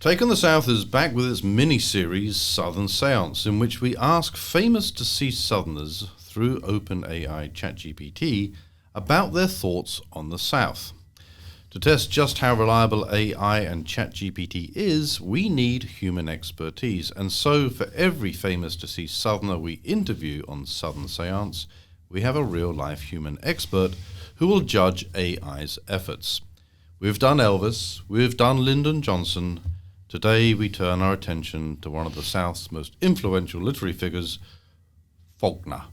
Take on the South is back with its mini-series Southern Seance, in which we ask famous deceased Southerners through OpenAI ChatGPT about their thoughts on the South. To test just how reliable AI and ChatGPT is, we need human expertise. And so for every famous deceased Southerner we interview on Southern Seance, we have a real-life human expert who will judge AI's efforts. We've done Elvis, we've done Lyndon Johnson. Today we turn our attention to one of the South's most influential literary figures, Faulkner.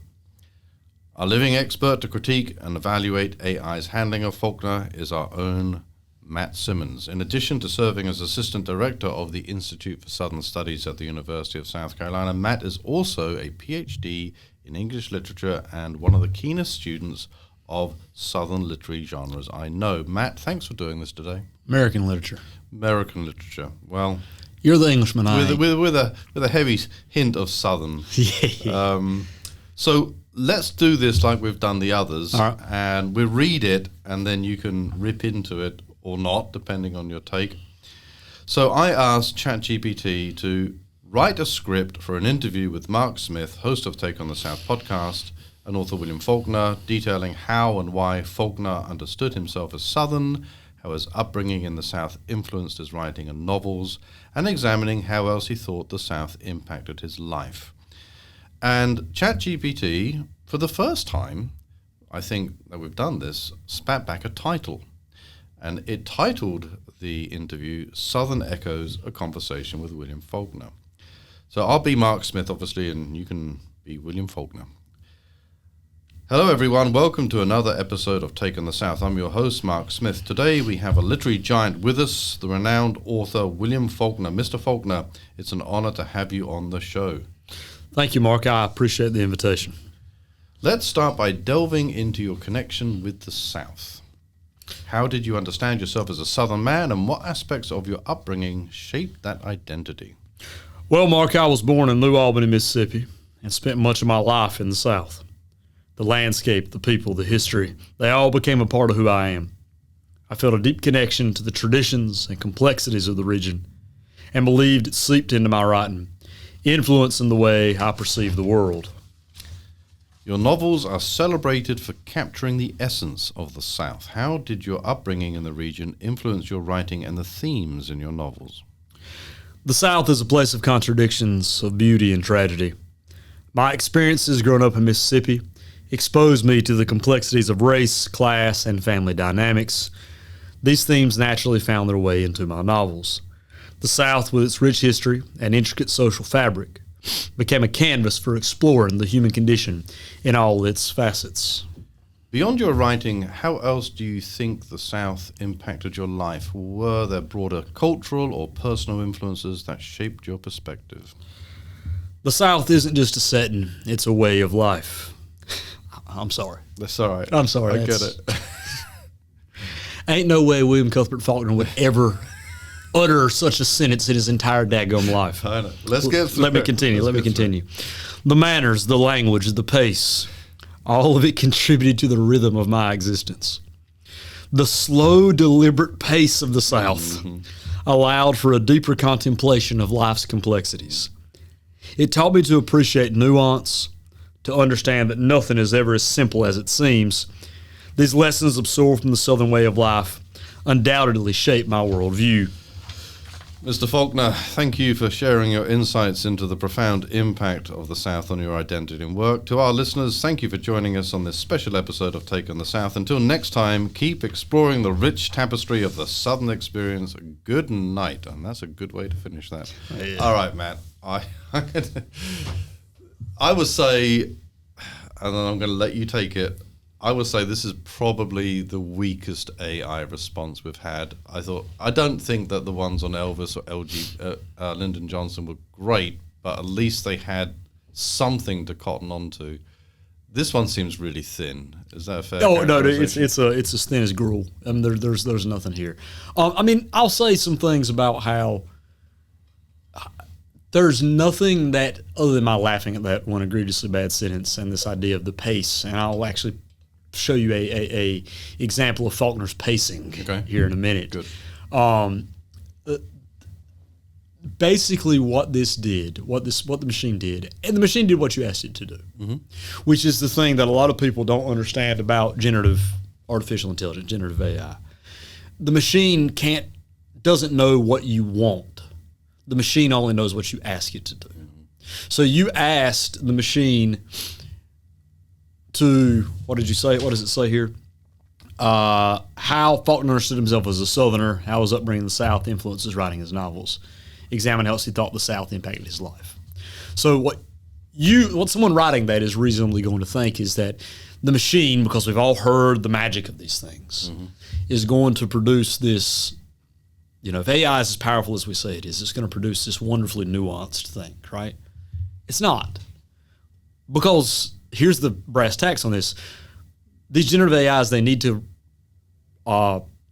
Our living expert to critique and evaluate AI's handling of Faulkner is our own Matt Simmons. In addition to serving as Assistant Director of the Institute for Southern Studies at the University of South Carolina, Matt is also a PhD in English literature and one of the keenest students of Southern literary genres I know. Matt, thanks for doing this today. American literature. Well, you're the Englishman. With a heavy hint of Southern. So let's do this like we've done the others, right. And we'll read it, and then you can rip into it or not, depending on your take. So I asked ChatGPT to write a script for an interview with Mark Smith, host of Take on the South podcast, and author William Faulkner, detailing how and why Faulkner understood himself as Southern, how his upbringing in the South influenced his writing and novels, and examining how else he thought the South impacted his life. And ChatGPT, for the first time, I think that we've done this, spat back a title. And it titled the interview, Southern Echoes, A Conversation with William Faulkner. So I'll be Mark Smith, obviously, and you can be William Faulkner. Hello, everyone. Welcome to another episode of Take on the South. I'm your host, Mark Smith. Today, we have a literary giant with us, the renowned author, William Faulkner. Mr. Faulkner, it's an honor to have you on the show. Thank you, Mark. I appreciate the invitation. Let's start by delving into your connection with the South. How did you understand yourself as a Southern man, and what aspects of your upbringing shaped that identity? Well, Mark, I was born in New Albany, Mississippi, and spent much of my life in the South. The landscape, the people, the history, they all became a part of who I am. I felt a deep connection to the traditions and complexities of the region, and believed it seeped into my writing, influencing the way I perceive the world. Your novels are celebrated for capturing the essence of the South. How did your upbringing in the region influence your writing and the themes in your novels? The South is a place of contradictions, of beauty and tragedy. My experiences growing up in Mississippi exposed me to the complexities of race, class, and family dynamics. These themes naturally found their way into my novels. The South, with its rich history and intricate social fabric, became a canvas for exploring the human condition in all its facets. Beyond your writing, how else do you think the South impacted your life? Were there broader cultural or personal influences that shaped your perspective? The South isn't just a setting, it's a way of life. I'm sorry. That's all right. I'm sorry. I get it. Ain't no way William Cuthbert Faulkner would ever utter such a sentence in his entire daggone life. I know. Let's get through Let me continue. The manners, the language, the pace, all of it contributed to the rhythm of my existence. The slow, deliberate pace of the South allowed for a deeper contemplation of life's complexities. It taught me to appreciate nuance, to understand that nothing is ever as simple as it seems. These lessons absorbed from the Southern way of life undoubtedly shaped my worldview. Mr. Faulkner, thank you for sharing your insights into the profound impact of the South on your identity and work. To our listeners, thank you for joining us on this special episode of Take on the South. Until next time, keep exploring the rich tapestry of the Southern experience. Good night. And that's a good way to finish that. Yeah. All right, Matt. I would say, and then I'm going to let you take it, I would say this is probably the weakest AI response we've had. I don't think that the ones on Elvis or Lyndon Johnson were great, but at least they had something to cotton onto. This one seems really thin. Is that a fair? Oh no, it's as thin as gruel. I mean, there's nothing here. I mean, I'll say some things about how there's nothing that, other than my laughing at that one egregiously bad sentence and this idea of the pace, and I'll actually show you a example of Faulkner's pacing here in a minute. Good. basically what this did, what the machine did, and the machine did what you asked it to do, which is the thing that a lot of people don't understand about generative artificial intelligence, generative AI. The machine doesn't know what you want. The machine only knows what you ask it to do. So you asked the machine to, what did you say? What does it say here? How Faulkner understood himself as a Southerner, how his upbringing in the South influences writing his novels. Examine how else he thought the South impacted his life. So what someone writing that is reasonably going to think is that the machine, because we've all heard the magic of these things, is going to produce this, if AI is as powerful as we say it is, it's going to produce this wonderfully nuanced thing, right? It's not. Because here's the brass tacks on this. These generative AIs, they need to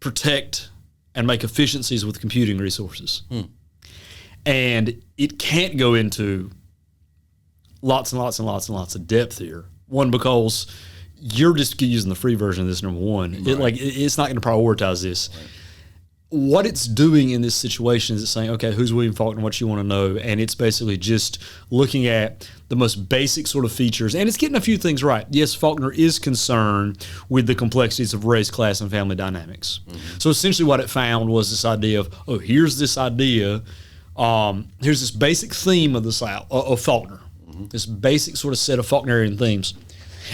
protect and make efficiencies with computing resources. And it can't go into lots and lots and lots and lots of depth here. One, because you're just using the free version of this, number one. Right. It's not going to prioritize this. Right. What it's doing in this situation is it's saying, okay, who's William Faulkner, what you want to know? And it's basically just looking at the most basic sort of features. And it's getting a few things right. Yes, Faulkner is concerned with the complexities of race, class, and family dynamics. So essentially what it found was this idea of, here's this idea, here's this basic theme of the South, of Faulkner, this basic sort of set of Faulknerian themes.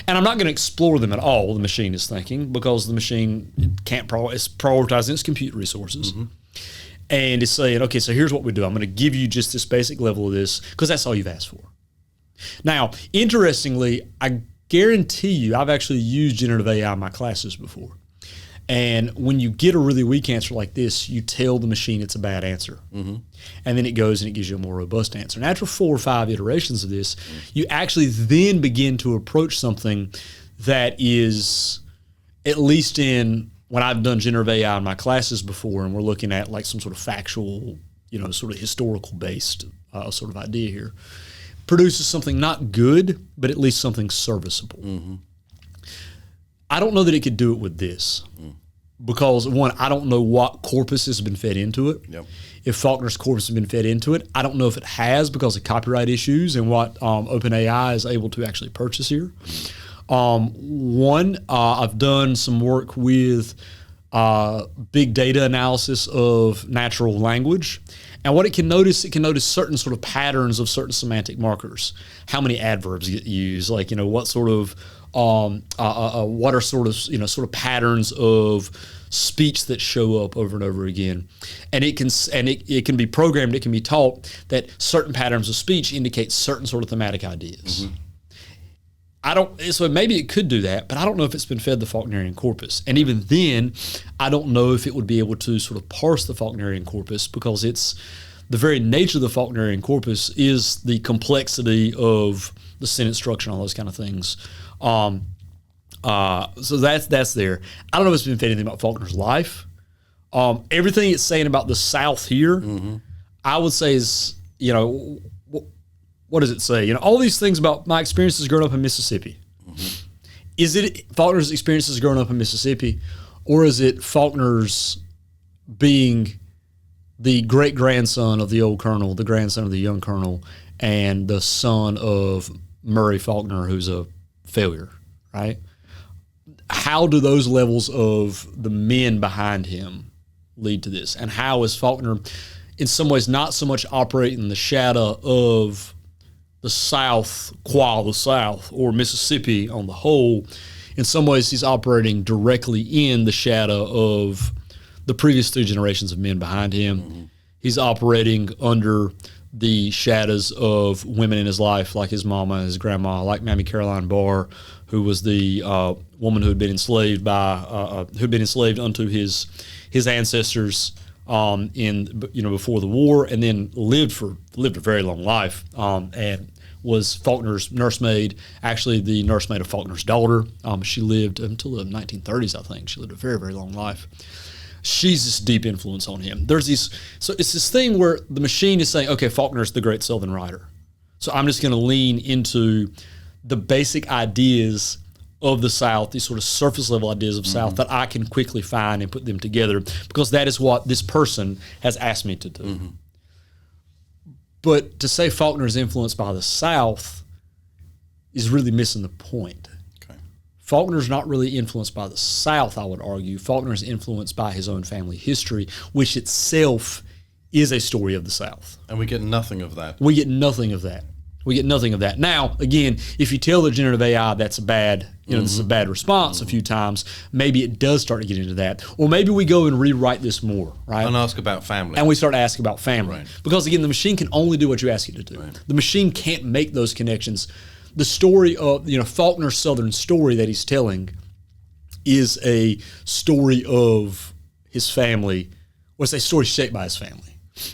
And I'm not going to explore them at all, the machine is thinking, because the machine it's prioritizing its compute resources. And it's saying, okay, so here's what we do. I'm going to give you just this basic level of this, because that's all you've asked for. Now, interestingly, I guarantee you, I've actually used generative AI in my classes before. And when you get a really weak answer like this, you tell the machine it's a bad answer. And then it goes and it gives you a more robust answer. And after 4 or 5 iterations of this, you actually then begin to approach something that is, at least when I've done generative AI in my classes before, and we're looking at like some sort of factual, sort of historical based sort of idea here, produces something not good, but at least something serviceable. I don't know that it could do it with this because, one, I don't know what corpus has been fed into it. If Faulkner's corpus has been fed into it, I don't know if it has because of copyright issues and what OpenAI is able to actually purchase here. I've done some work with big data analysis of natural language. And what it can notice certain sort of patterns of certain semantic markers. How many adverbs get used? What sort of what are sort of patterns of speech that show up over and over again, and it can be programmed. It can be taught that certain patterns of speech indicate certain sort of thematic ideas. So maybe it could do that, but I don't know if it's been fed the Faulknerian corpus. And even then, I don't know if it would be able to sort of parse the Faulknerian corpus, because it's the very nature of the Faulknerian corpus is the complexity of the sentence structure and all those kind of things. So that's there. I don't know if it's been fed anything about Faulkner's life. Everything it's saying about the South here, I would say is, what does it say? All these things about my experiences growing up in Mississippi. Is it Faulkner's experiences growing up in Mississippi, or is it Faulkner's being the great-grandson of the old colonel, the grandson of the young colonel, and the son of Murray Faulkner, who's a failure, right? How do those levels of the men behind him lead to this? And how is Faulkner, in some ways, not so much operating in the shadow of the South, qua the South, or Mississippi on the whole? In some ways, he's operating directly in the shadow of the previous 3 generations of men behind him. He's operating under the shadows of women in his life, like his mama and his grandma, like Mammy Caroline Barr, who was the woman who had been enslaved unto his ancestors before the war, and then lived a very long life, and was Faulkner's nursemaid, actually the nursemaid of Faulkner's daughter. She lived until the 1930s, I think. She lived a very, very long life. She's this deep influence on him. So it's this thing where the machine is saying, okay, Faulkner's the great Southern writer. So I'm just going to lean into the basic ideas of the South, these sort of surface level ideas of South that I can quickly find and put them together, because that is what this person has asked me to do. But to say Faulkner is influenced by the South is really missing the point. Okay. Faulkner's not really influenced by the South, I would argue. Faulkner is influenced by his own family history, which itself is a story of the South. And we get nothing of that. We get nothing of that. We get nothing of that. Now, again, if you tell the generative AI that's a bad, this is a bad response a few times, maybe it does start to get into that. Or maybe we go and rewrite this more, right? And ask about family. And we start asking about family. Right. Because, again, the machine can only do what you ask it to do. Right. The machine can't make those connections. The story of, Faulkner's Southern story that he's telling is a story of his family, or it's a story shaped by his family.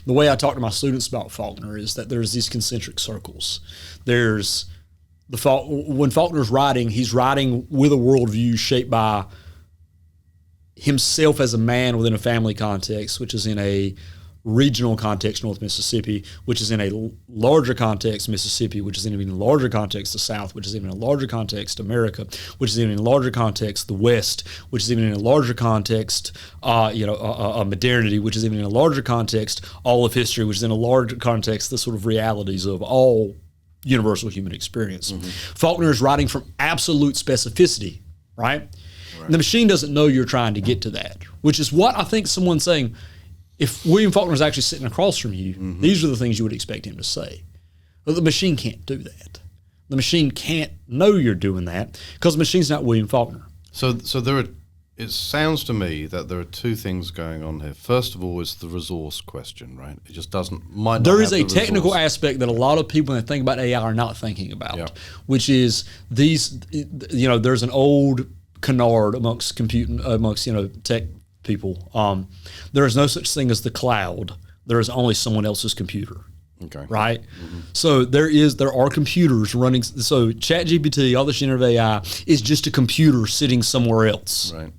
The way I talk to my students about Faulkner is that there's these concentric circles. There's when Faulkner's writing, he's writing with a worldview shaped by himself as a man within a family context, which is in a regional context, North Mississippi, which is in a larger context, Mississippi, which is in an even larger context, the South, which is even a larger context, America, which is even in a larger context, the West, which is even in a larger context, modernity, which is even in a larger context, all of history, which is in a larger context, the sort of realities of all universal human experience. Faulkner is writing from absolute specificity, right? The machine doesn't know you're trying to get to that, which is what I think someone's saying. If William Faulkner is actually sitting across from you, these are the things you would expect him to say. But the machine can't do that. The machine can't know you're doing that because the machine's not William Faulkner. So it sounds to me that there are two things going on here. First of all is the resource question, right? It just might not There is have a the technical resource. aspect that a lot of people that think about AI are not thinking about, which is there's an old canard amongst tech people. There is no such thing as the cloud. There is only someone else's computer. Okay. Right? So there are computers running. So ChatGPT, all this generative AI, is just a computer sitting somewhere else. Right.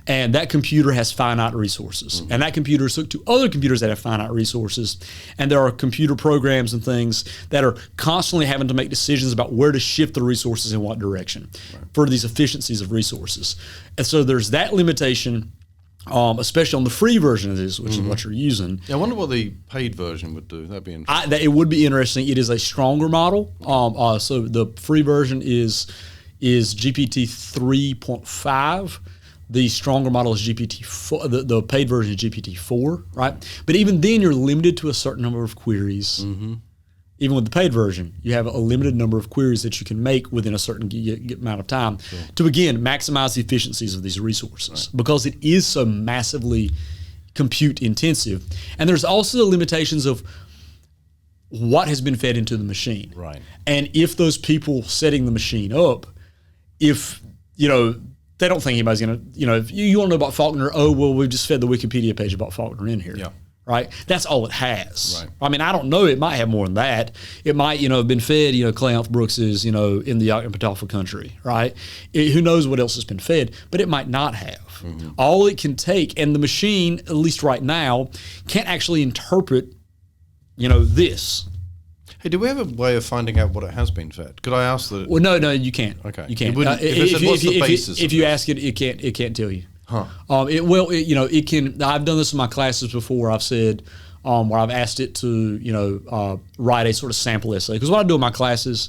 And that computer has finite resources. And that computer is hooked to other computers that have finite resources. And there are computer programs and things that are constantly having to make decisions about where to shift the resources in what direction for these efficiencies of resources. And so there's that limitation, especially on the free version of this, which is what you're using. Yeah, I wonder what the paid version would do. That'd be interesting. It would be interesting. It is a stronger model. So the free version is GPT 3.5. The stronger model is GPT-4. The paid version is GPT-4, right? But even then, you're limited to a certain number of queries. Even with the paid version, you have a limited number of queries that you can make within a certain amount of time to, again, maximize the efficiencies of these resources because it is so massively compute intensive. And there's also the limitations of what has been fed into the machine. Right. And if those people setting the machine up, they don't think anybody's going to, if you want to know about Faulkner, we've just fed the Wikipedia page about Faulkner in here. Yeah. Right? That's all it has. Right. I mean, I don't know. It might have more than that. It might, have been fed, Cleanth Brooks's, in the Yakima country, right? Who knows what else has been fed, but it might not have. All it can take, and the machine, at least right now, can't actually interpret, this. Hey, do we have a way of finding out what it has been fed? Could I ask that? Well, no, you can't. Okay. You can't. If you ask it, it can't tell you. Huh. It can. I've done this in my classes before. I've said where I've asked it to, write a sort of sample essay. Because what I do in my classes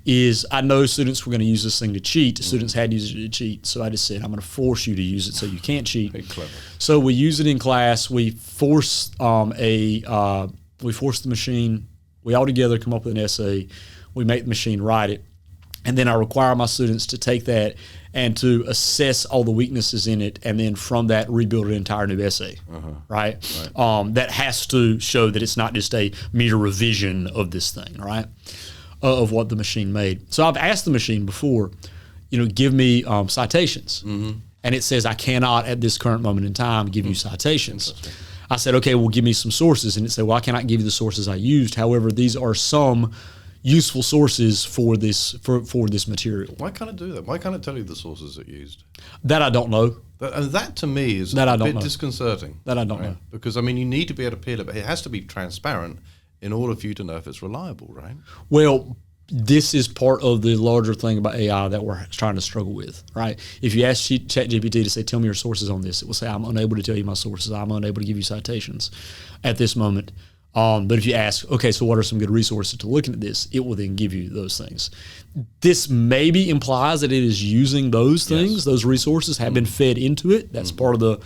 is I know students were going to use this thing to cheat. Students had used it to cheat, so I just said I'm going to force you to use it so you can't cheat. Very clever. So we use it in class. We force the machine. We all together come up with an essay. We make the machine write it. And then I require my students to take that and to assess all the weaknesses in it, and then from that rebuild an entire new essay, right? That has to show that it's not just a mere revision of this thing, right? Of what the machine made. So I've asked the machine before, give me citations. And it says, I cannot at this current moment in time give you citations. I said, okay, well, give me some sources. And it said, well, I cannot give you the sources I used. However, these are some useful sources for this material. Why can't it do that? Why can't it tell you the sources it used? That I don't know. And that to me is That I a don't bit know. disconcerting. That I don't know. Because, you need to be able to peel it, but it has to be transparent in order for you to know if it's reliable, right? Well, this is part of the larger thing about AI that we're trying to struggle with, right? If you ask ChatGPT to say, tell me your sources on this, it will say, I'm unable to tell you my sources. I'm unable to give you citations at this moment. But if you ask, okay, so what are some good resources to looking at this, it will then give you those things. This maybe implies that it is using those things. Yes. Those resources have been fed into it. That's part of the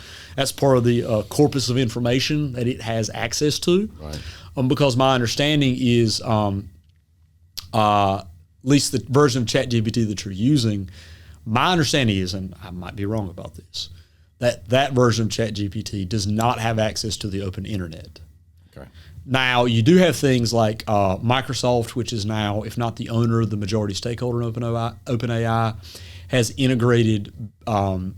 corpus of information that it has access to. Right. Because my understanding is, at least the version of ChatGPT that you're using, my understanding is, and I might be wrong about this, that version of ChatGPT does not have access to the open internet. Okay. Now, you do have things like Microsoft, which is now, if not the owner, the majority stakeholder in OpenAI, has integrated OpenAI,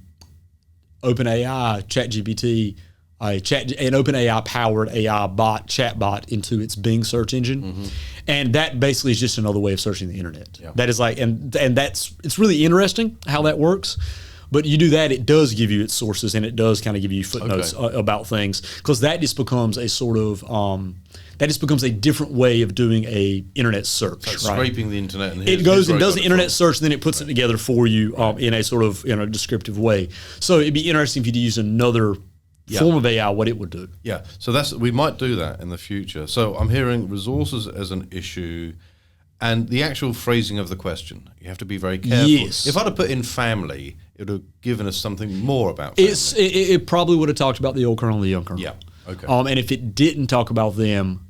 ChatGPT, an OpenAI-powered AI chatbot into its Bing search engine. And that basically is just another way of searching the internet. Yeah. That is like, and it's really interesting how that works. But you do that, it does give you its sources, and it does kind of give you footnotes about things, because that just becomes a sort of a different way of doing a internet search. Like scraping the internet, and it goes and does the internet search, and then it puts it together for you in a sort of descriptive way. So it'd be interesting if you use another form of AI, what it would do. Yeah, so we might do that in the future. So I'm hearing resources as an issue. And the actual phrasing of the question, you have to be very careful. Yes. If I'd have put in family, it would have given us something more about family. It probably would have talked about the old colonel and the young colonel. Yeah, okay. And if it didn't talk about them,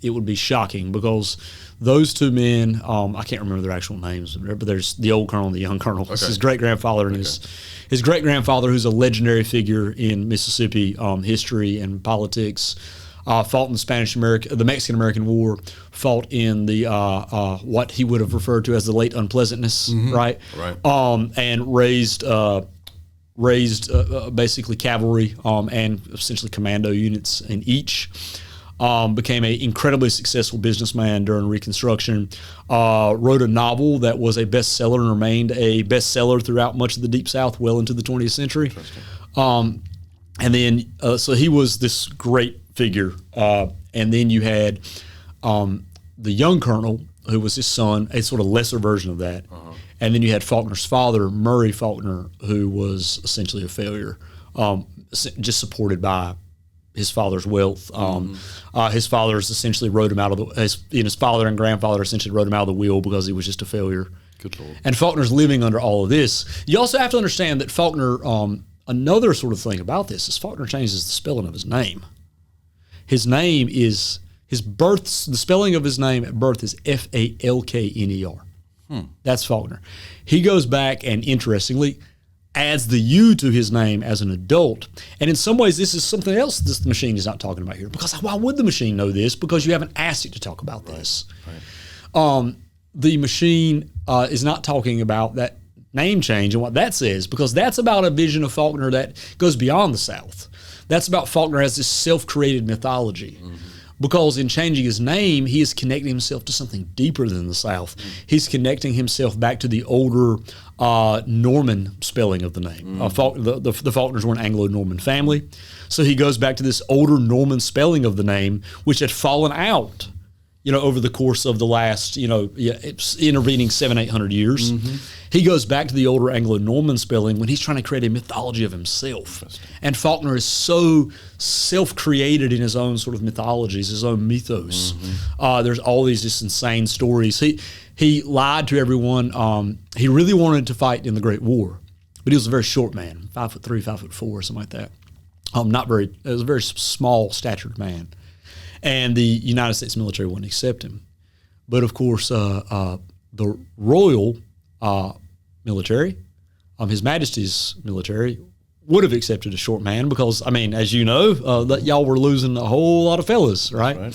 it would be shocking, because those two men, I can't remember their actual names, but there's the old colonel and the young colonel. Okay. It's his great-grandfather and his great-grandfather, who's a legendary figure in Mississippi history and politics. Fought in the Mexican-American War, fought in the what he would have referred to as the late unpleasantness, right? And raised basically cavalry and essentially commando units in each. Became an incredibly successful businessman during Reconstruction. Wrote a novel that was a bestseller and remained a bestseller throughout much of the Deep South, well into the 20th century. And then, so he was this great figure. And then you had the young colonel, who was his son, a sort of lesser version of that. And then you had Faulkner's father, Murray Faulkner, who was essentially a failure, just supported by his father's wealth. His fathers essentially wrote him out of his father and grandfather essentially wrote him out of the wheel because he was just a failure. Good Lord. And Faulkner's living under all of this. You also have to understand that Faulkner, another sort of thing about this is Faulkner changes the spelling of his name. His name is, the spelling of his name at birth is Falkner. That's Faulkner. He goes back and, interestingly, adds the U to his name as an adult. And in some ways, this is something else this machine is not talking about here. Because why would the machine know this? Because you haven't asked it to talk about this. The machine is not talking about that name change and what that says, because that's about a vision of Faulkner that goes beyond the South. That's about Faulkner as this self-created mythology. Because in changing his name, he is connecting himself to something deeper than the South. He's connecting himself back to the older Norman spelling of the name. The Faulkners were an Anglo-Norman family. So he goes back to this older Norman spelling of the name, which had fallen out, over the course of the last, intervening 700-800 years. He goes back to the older Anglo-Norman spelling when he's trying to create a mythology of himself. And Faulkner is so self-created in his own sort of mythologies, his own mythos. There's all these just insane stories. He lied to everyone. He really wanted to fight in the Great War, but he was a very short man, 5'3", 5'4", something like that. It was a very small statured man. And the United States military wouldn't accept him. But of course, the royal military, His Majesty's military, would have accepted a short man because, as you know, that y'all were losing a whole lot of fellas, right?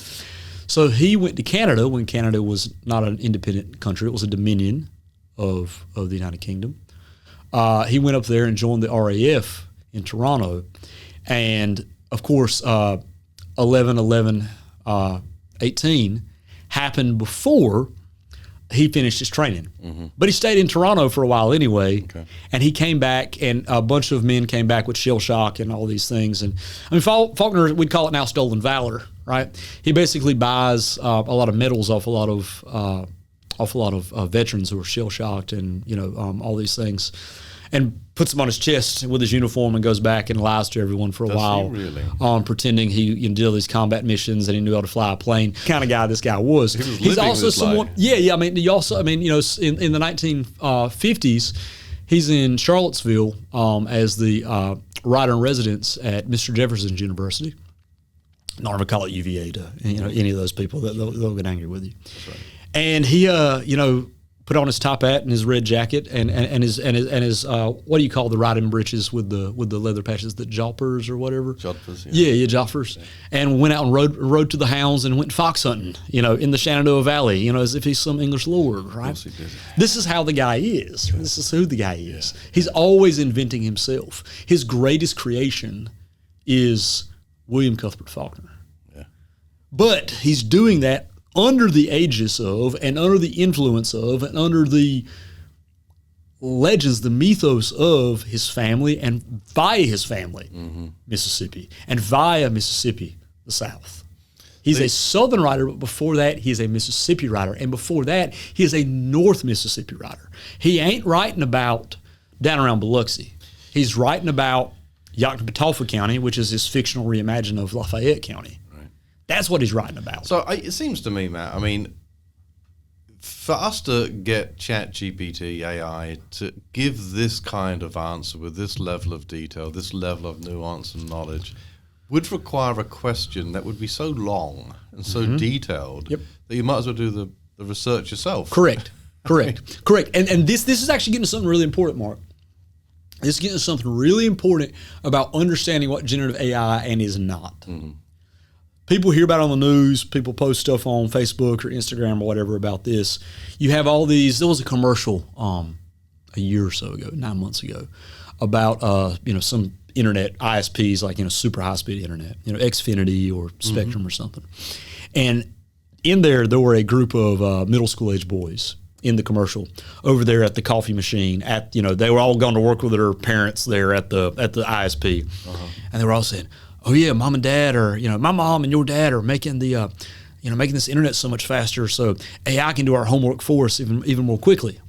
So he went to Canada when Canada was not an independent country. It was a dominion of the United Kingdom. He went up there and joined the RAF in Toronto. And, of course, 11/11/18 happened before he finished his training. But he stayed in Toronto for a while anyway, and he came back, and a bunch of men came back with shell shock and all these things. And Faulkner, we'd call it now stolen valor, right? He basically buys a lot of medals off a lot of veterans who are shell shocked and all these things. and puts him on his chest with his uniform and goes back and lies to everyone for a while. Does he really? Pretending he did all these combat missions and he knew how to fly a plane. Kind of guy this guy was. He's also someone. Yeah. I mean, in the 1950s, he's in Charlottesville as the writer in residence at Mr. Jefferson's University. Not ever call it UVA to any of those people. They'll get angry with you. That's right. And he put on his top hat and his red jacket and his what do you call the riding breeches with the leather patches, the joppers or whatever? Joppers, yeah, joppers. Yeah. And went out and rode to the hounds and went fox hunting, in the Shenandoah Valley, as if he's some English lord, right? Of course he did. This is how the guy is. Right. This is who the guy is. Yeah. He's always inventing himself. His greatest creation is William Cuthbert Faulkner. Yeah. But he's doing that under the aegis of, and under the influence of, and under the legends, the mythos of his family, and via his family, Mississippi, and via Mississippi, the South. He's a Southern writer, but before that, he's a Mississippi writer. And before that, he is a North Mississippi writer. He ain't writing about down around Biloxi. He's writing about Yoknapatawpha County, which is his fictional reimagining of Lafayette County. That's what he's writing about. So it seems to me, Matt, I mean, for us to get ChatGPT AI to give this kind of answer with this level of detail, this level of nuance and knowledge, would require a question that would be so long and so detailed that you might as well do the research yourself. Correct. And this is actually getting to something really important, Mark. This is getting to something really important about understanding what generative AI and is not. Mm-hmm. People hear about it on the news. People post stuff on Facebook or Instagram or whatever about this. You have all these. There was a commercial a year or so ago, 9 months ago, about some internet ISPs like super high speed internet, Xfinity or Spectrum or something. And in there were a group of middle school age boys in the commercial over there at the coffee machine. They were all going to work with their parents there at the ISP, and they were all saying, "Oh yeah, mom and dad are, my mom and your dad are making the, making this internet so much faster, so AI can do our homework for us even more quickly."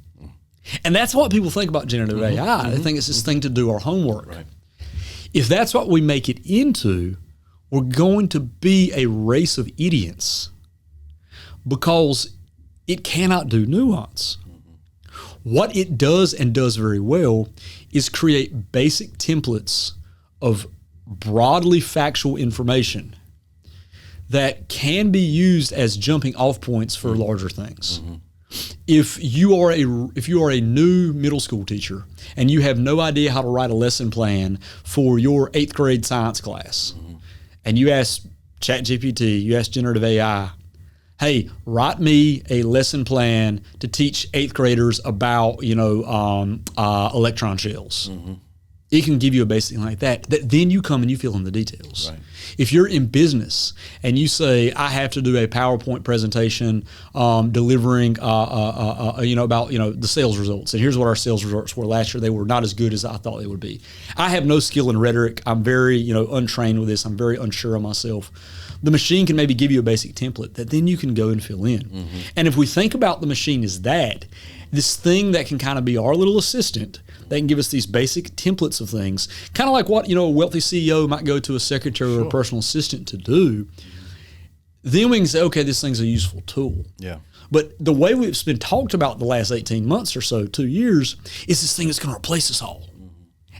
And that's what people think about generative AI. They think it's this thing to do our homework. Right. If that's what we make it into, we're going to be a race of idiots because it cannot do nuance. What it does and does very well is create basic templates of broadly factual information that can be used as jumping off points for larger things. If you are a new middle school teacher and you have no idea how to write a lesson plan for your 8th grade science class, and you ask ChatGPT, you ask generative AI, "Hey, write me a lesson plan to teach 8th graders about electron shells." It can give you a basic thing like that. Then you come and you fill in the details. Right. If you're in business and you say, "I have to do a PowerPoint presentation delivering, about the sales results, and here's what our sales results were last year. They were not as good as I thought they would be. I have no skill in rhetoric. I'm very, untrained with this. I'm very unsure of myself." The machine can maybe give you a basic template that then you can go and fill in. And if we think about the machine as this thing that can kind of be our little assistant, that can give us these basic templates of things, kind of like what a wealthy CEO might go to a secretary or a personal assistant to do. Then we can say, okay, this thing's a useful tool. Yeah. But the way it's been talked about the last 18 months or so, 2 years, is this thing that's going to replace us all.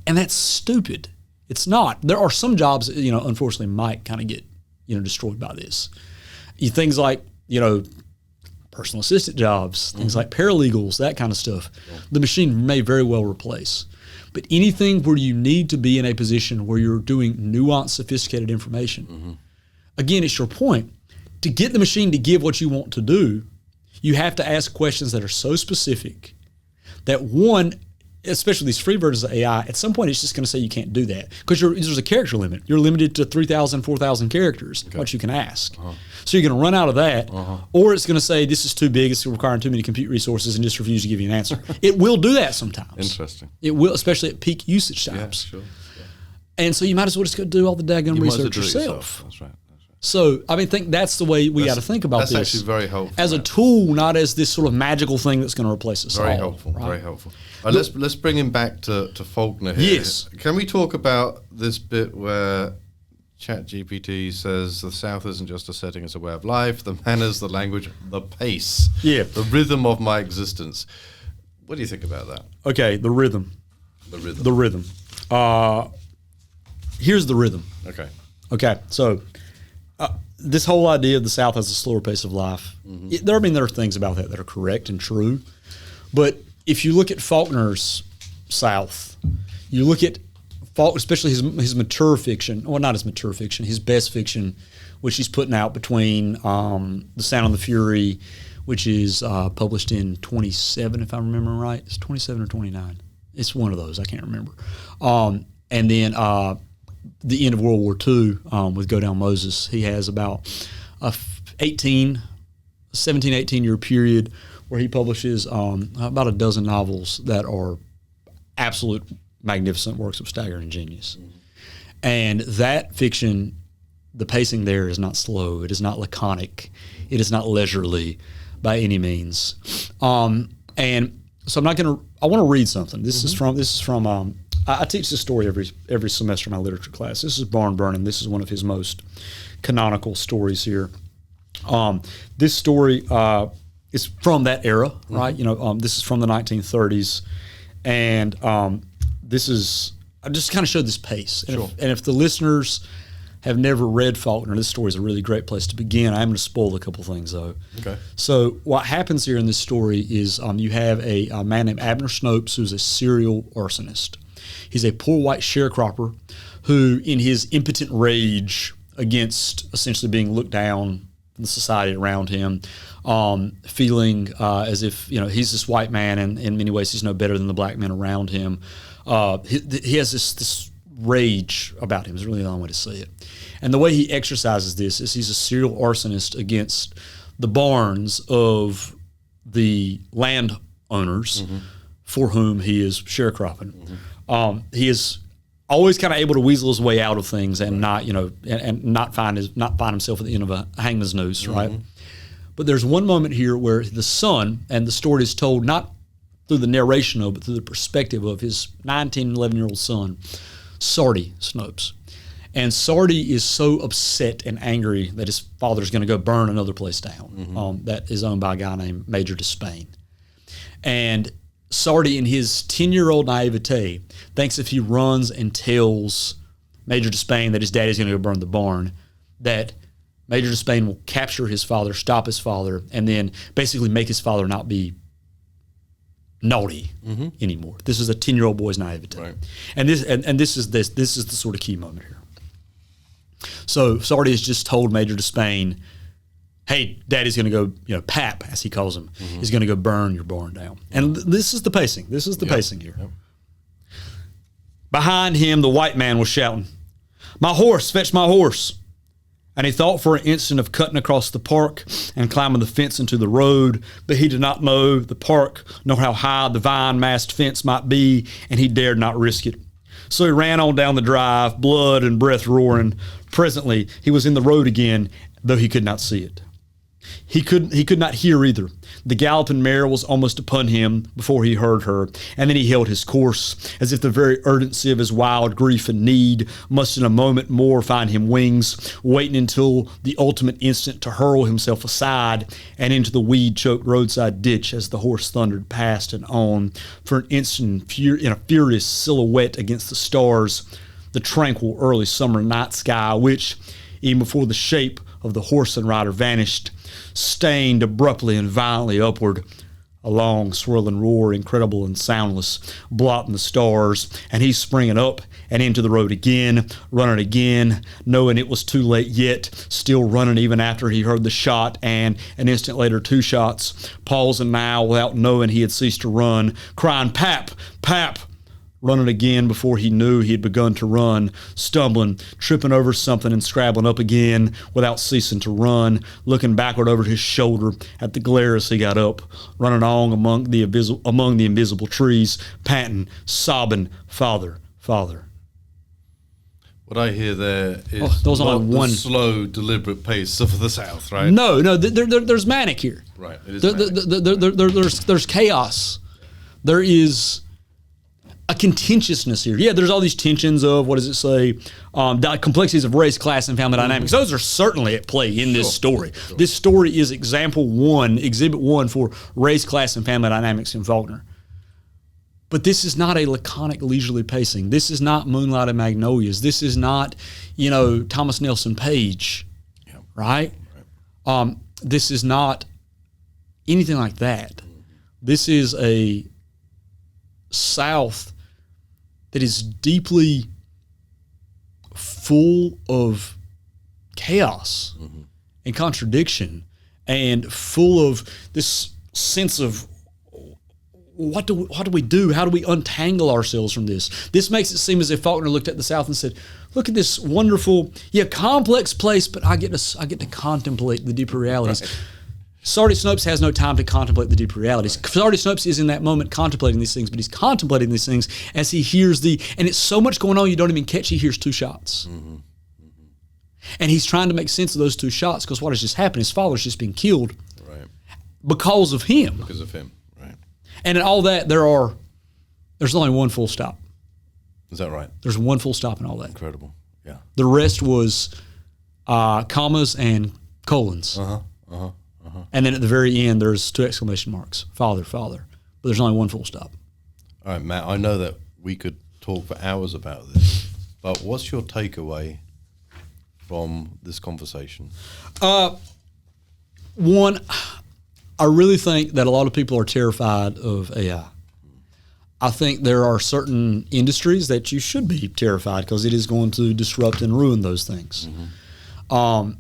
And that's stupid. It's not. There are some jobs that, unfortunately might kind of get, destroyed by this. Things like, personal assistant jobs, things like paralegals, that kind of stuff, the machine may very well replace. But anything where you need to be in a position where you're doing nuanced, sophisticated information, again, it's your point. To get the machine to give what you want to do, you have to ask questions that are so specific that one, especially these free versions of AI, at some point it's just going to say you can't do that because there's a character limit. You're limited to 3,000, 4,000 characters, what you can ask. So you're going to run out of that, or it's going to say this is too big, it's requiring too many compute resources, and just refuse to give you an answer. It will do that sometimes. Interesting. It will, especially at peak usage times. Yeah, sure. And so you might as well just go do all the daggone research yourself. That's right. So, I mean, think that's the way we got to think about this. That's actually very helpful. As a tool, not as this sort of magical thing that's going to replace us all. Very helpful, right? Very helpful. Let's bring him back to Faulkner here. Yes. Can we talk about this bit where ChatGPT says the South isn't just a setting, it's a way of life, the manners, the language, the pace, the rhythm of my existence. What do you think about that? Okay, the rhythm. The rhythm. Here's the rhythm. Okay, so this whole idea of the South has a slower pace of life. There are things about that are correct and true, but if you look at Faulkner's South, you look at especially his mature fiction, well, not his mature fiction, his best fiction, which he's putting out between The Sound and the Fury, which is published in 27, if I remember right. It's 27 or 29. It's one of those. I can't remember. And then the end of World War II with Go Down Moses. He has about a 17, 18-year period where he publishes about a dozen novels that are absolute magnificent works of staggering genius. And that fiction, the pacing there is not slow. It is not laconic. It is not leisurely by any means. And so I want to read something. This is from I teach this story every semester in my literature class. This is Barn Burning. This is one of his most canonical stories here. This story is from that era, right? This is from the 1930s, and I just kind of showed this pace. And, if the listeners have never read Faulkner, this story is a really great place to begin. I'm going to spoil a couple things, though. Okay. So what happens here in this story is you have a man named Abner Snopes who's a serial arsonist. He's a poor white sharecropper who, in his impotent rage against essentially being looked down in the society around him, feeling as if he's this white man and in many ways he's no better than the black men around him. He has this rage about him is really the only way to say it. And the way he exercises this is he's a serial arsonist against the barns of the landowners for whom he is sharecropping. He is always kind of able to weasel his way out of things and not find himself at the end of a hangman's noose, right? But there's one moment here where the son, and the story is told not through the narration of, but through the perspective of his 19, 11-year-old son, Sardi Snopes. And Sardi is so upset and angry that his father's going to go burn another place down that is owned by a guy named Major Despain. And Sardi, in his 10-year-old naivete, thinks if he runs and tells Major Despain that his daddy's going to go burn the barn, that Major Despain will capture his father, stop his father, and then basically make his father not be naughty anymore. This is a 10-year-old boy's naivete. Right. And this is the sort of key moment here. So Sardi has just told Major Despain, hey, Daddy's going to go, Pap, as he calls him, is going to go burn your barn down. And this is the pacing. This is the pacing here. Yep. Behind him, the white man was shouting, "My horse, fetch my horse." And he thought for an instant of cutting across the park and climbing the fence into the road, but he did not know the park nor how high the vine-masked fence might be, and he dared not risk it. So he ran on down the drive, blood and breath roaring. Presently, he was in the road again, though he could not see it. He could not hear either. The galloping mare was almost upon him before he heard her, and then he held his course, as if the very urgency of his wild grief and need must in a moment more find him wings, waiting until the ultimate instant to hurl himself aside and into the weed-choked roadside ditch as the horse thundered past and on, for an instant in a furious silhouette against the stars, the tranquil early summer night sky, which, even before the shape of the horse and rider vanished, stained abruptly and violently upward, a long swirling roar, incredible and soundless, blotting the stars, and he springing up and into the road again, running again, knowing it was too late yet, still running even after he heard the shot, and an instant later 2 shots, pausing now without knowing he had ceased to run, crying, "Pap, Pap!" running again before he knew he had begun to run, stumbling, tripping over something and scrabbling up again without ceasing to run, looking backward over his shoulder at the glare as he got up, running on among the invisible trees, panting, sobbing, "Father, Father." What I hear there is there was not only one. the slow, deliberate pace of the South, right? No, there's manic here. Right, it is manic. There's chaos. There is a contentiousness here. Yeah, there's all these tensions of, what does it say, complexities of race, class, and family dynamics. Those are certainly at play in this story. Sure. This story is exhibit one for race, class, and family dynamics in Faulkner. But this is not a laconic, leisurely pacing. This is not Moonlight and Magnolias. This is not, Thomas Nelson Page, right? This is not anything like that. This is a South that is deeply full of chaos and contradiction, and full of this sense of what do we do? How do we untangle ourselves from this? This makes it seem as if Faulkner looked at the South and said, "Look at this wonderful, complex place, but I get to contemplate the deeper realities." Right. Sardis Snopes has no time to contemplate the deeper realities. Right. Sardis Snopes is in that moment contemplating these things, but he's contemplating these things as he hears and it's so much going on you don't even catch. He hears two shots. And he's trying to make sense of those two shots, because what has just happened? His father's just been killed because of him. Because of him, right. And in all that, there's only one full stop. Is that right? There's one full stop in all that. Incredible, yeah. The rest was commas and colons. And then at the very end, there's two exclamation marks, Father, Father. But there's only one full stop. All right, Matt, I know that we could talk for hours about this, but what's your takeaway from this conversation? One, I really think that a lot of people are terrified of AI. I think there are certain industries that you should be terrified, because it is going to disrupt and ruin those things. But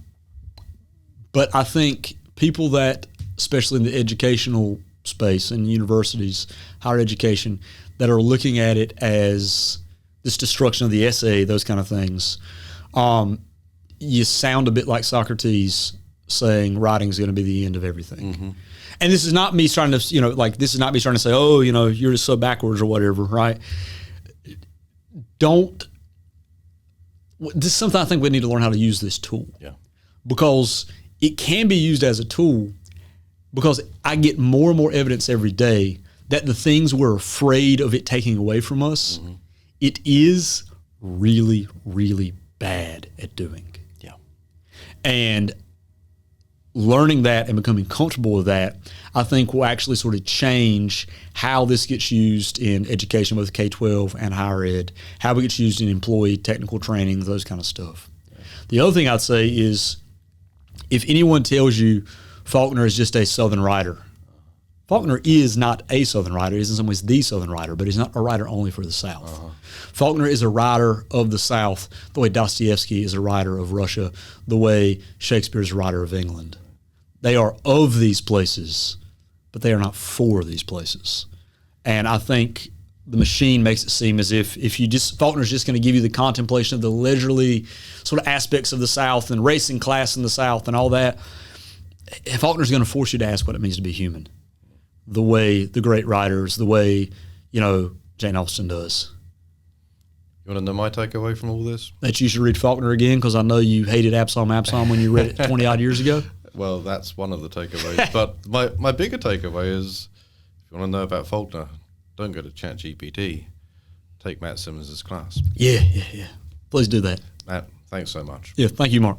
I think people that, especially in the educational space and universities, higher education, that are looking at it as this destruction of the essay, those kind of things, you sound a bit like Socrates saying writing is going to be the end of everything. And this is not me trying to, this is not me trying to say, oh, you're just so backwards or whatever, right? This is something I think we need to learn how to use this tool. Yeah. Because it can be used as a tool, because I get more and more evidence every day that the things we're afraid of it taking away from us, it is really, really bad at doing. Yeah. And learning that and becoming comfortable with that, I think will actually sort of change how this gets used in education, both K-12 and higher ed, how it gets used in employee technical training, those kind of stuff. Yeah. The other thing I'd say is, if anyone tells you Faulkner is just a Southern writer, Faulkner is not a Southern writer. He's in some ways the Southern writer, but he's not a writer only for the South. Faulkner is a writer of the South the way Dostoevsky is a writer of Russia, the way Shakespeare is a writer of England. They are of these places, but they are not for these places. And I think the machine makes it seem as if Faulkner's just going to give you the contemplation of the leisurely sort of aspects of the South and race and class in the South and all that. Faulkner's going to force you to ask what it means to be human, the way the great writers, the way, Jane Austen does. You want to know my takeaway from all this? That you should read Faulkner again, because I know you hated Absalom when you read it 20-odd years ago. Well, that's one of the takeaways. But my bigger takeaway is, if you want to know about Faulkner, don't go to ChatGPT. Take Matt Simmons' class. Yeah. Please do that. Matt, thanks so much. Yeah, thank you, Mark.